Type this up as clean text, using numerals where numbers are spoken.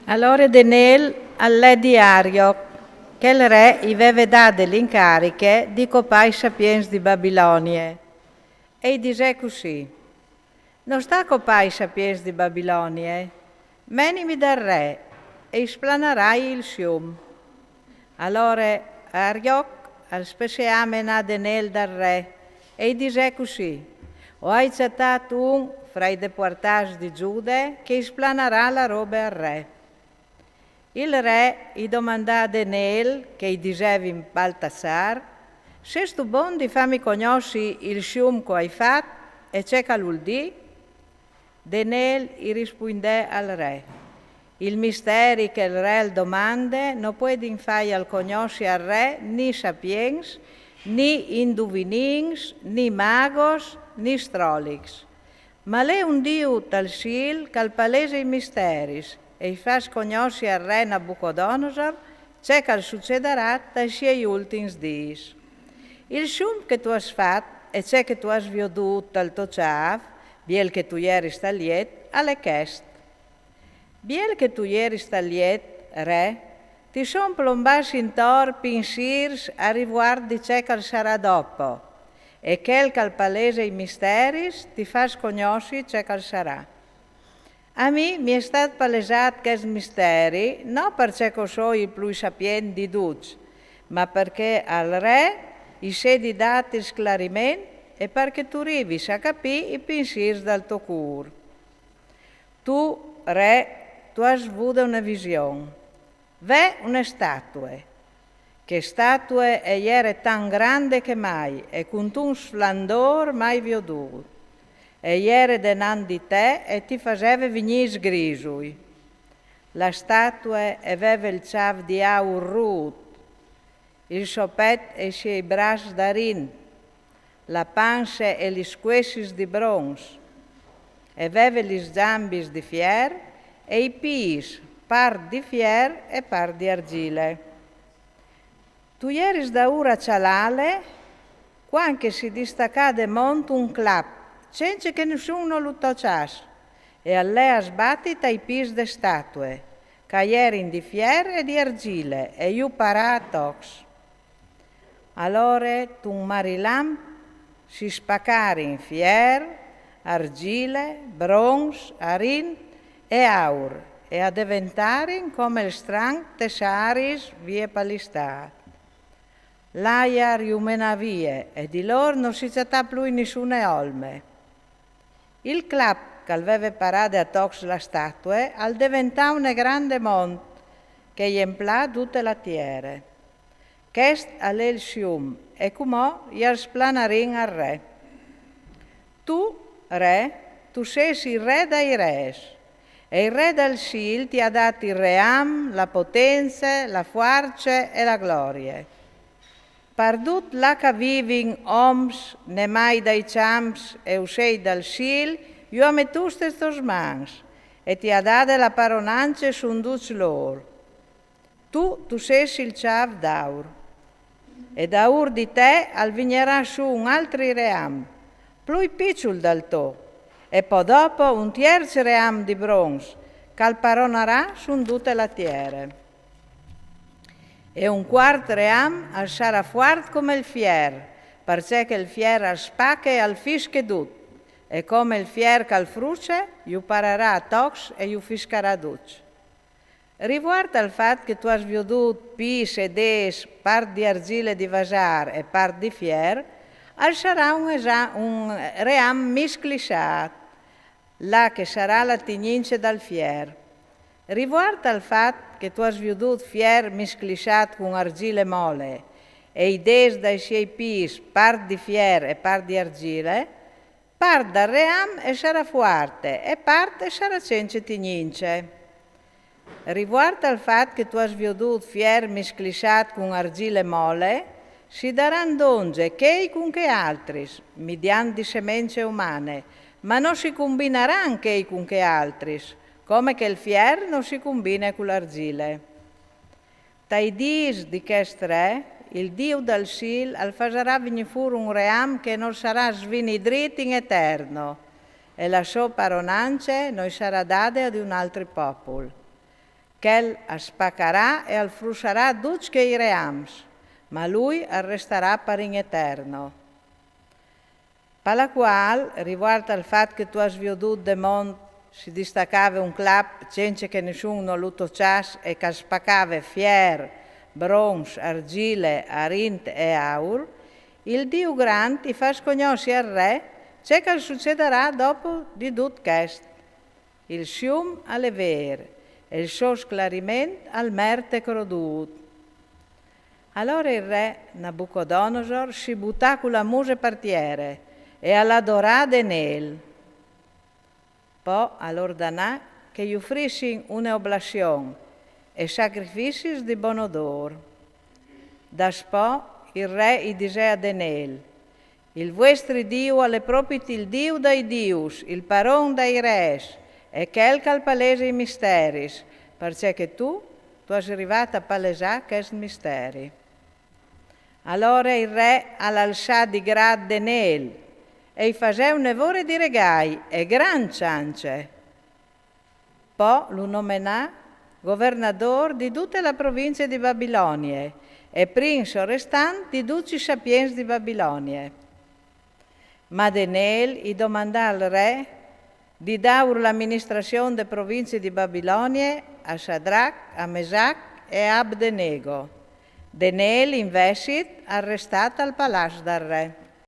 Allora Denel all'è diario che il re gli aveva dato l'incariche di copare i sapiens di Babilonia. E gli dice così: non sta a copare i sapiens di Babilonia, menimi dal re e splanerai il fiume. Allora Arioc al speciame a Denel dal re e gli dice così: ho accettato un fra i deportati di Giude che splanerà la roba al re. Il re gli domandò a Denel, che gli diceva in Baltasar, se stu bon di farmi conoscere il fiume che hai fatto e c'è che vuol dire? Denel gli rispondè al re: il mistero che il re domanda non può fare al conoscere al re né sapiens, né indovinings, né magos, né strolics. Ma l'è un Dio dal cielo che palesa i misteri e fa conoscere al re Nabucodonosor ciò che succederà dai suoi ultimi giorni. Il fiume che tu hai fatto e ciò che tu hai veduto dal tuo ciav, biel che tu ieri stagliet, alle chest. Biel che tu ieri stagliet, re, ti son plombati intorno pensiers a riguardo di ciò che sarà dopo, e quel che palesa i misteri ti fa conoscere ciò che sarà. A me mi è stato palesato questi misteri non perché sono il più sapiente di tutti, ma perché al re gli sei dato il sclarimento e perché tu arrivi a capire i pensieri del tuo cuore. Tu, re, tu hai avuto una visione. V'è una statua, che statua era tan grande che mai e con un splendore mai veduto. E era denanti di te e ti faceva venire sgrisui. La statua aveva il ciav di aurut, il sopet e i suoi bracci d'arin, la pancia e gli squessi di bronzo. Aveva gli zambi di fier e i piedi, par di fier e par di argile. Tu eri da ora cialale, quando si distaccava de monte un clap, senza che nessuno lo toccasse, e a lei ha sbattito i piedi de statue, che erano di fier e di argile, e io parà a tox. Allora tu marilam si spaccare in fier, argile, bronzo, arin e aur, e a diventare come il strang tessaris vie palistà. L'aia riumena vie, e di loro non si c'è più nessuna olme. Il clap che aveva parato a tox la statua al diventava un grande monte che emplà tutta la terra. Quest è il fiume e come gli splanarin al re. Tu, re, tu sei il re dei re e il re del cielo ti ha dato il ream, la potenza, la forza e la gloria. Pardut la che vivono oms, ne mai dai camps e usei dal cielo, io ho messo stos mans e ti ha dato la paronanza su tutti loro. Tu sei il ciav d'aur e d'aur di te al vignerà su un altro ream, più piccolo del tuo, e poi dopo un terzo ream di bronzo che al paronerà su tutta la terra. E un quarto ream al sarà forte come il fier, perché il fier al spacca e al fischia tutto, e come il fier che al fruce, io parerà a tox e io fischerà tutto. Riguardo al fatto che tu hai veduto pis e des, part di argile di vasar e part di fier, al sarà un ream misclisciato, là che sarà la tignince dal fier. Riguardo al fatto che tu hai veduto fier misclisciato con argile mole e i des dai suoi pis, part di fier e part di argile, part dal ream e sarà forte e parte sarà senza tignince. Riguardo al fatto che tu hai veduto fier misclisciato con argile mole, si daranno donge che con che altri, mediante semenze umane, ma non si combineranno che con che altri, come che il fier non si combina con l'argile. Dai dis di questo re, il Dio del cielo al farà venire fuori un ream che non sarà svinidrito in eterno, e la sua paronanza non sarà data ad un altro popolo. che spaccherà e fruscerà tutti che i reams, ma lui resterà per in eterno. Per la quale, riguardo al fatto che tu hai veduto del mondo, si distaccava un club senza che nessuno lo toccasse e che spaccava fier, bronzo, argile, arint e aur, il Dio grande ti fa conoscere al re ciò che succederà dopo di tutto questo. Il scium alle vere e il suo sclarimento al merte crodut. Allora il re Nabucodonosor si buttò con la muse partiere e all'adorà nel. Poi all'ordinò che gli offrissi un'oblazione e sacrifici di buon odore. Daspò il re gli diceva nel: il vostro Dio è proprio il Dio dei Dius, il paron dei res, e quel che palesa i misteri, perché tu hai arrivato a palesare questi misteri. Allora il re all'alzà di grado nel e gli faceva un nevore di regai e gran ciance. Poi lo nominò governatore di tutta la provincia di Babilonia e prince restante di tutti i sapienzi di Babilonia. Ma Daniel gli domandò al re di dare l'amministrazione delle province di Babilonia a Shadrach, a Mesach e a Abdenego. Daniel invece arrestato al palazzo del re.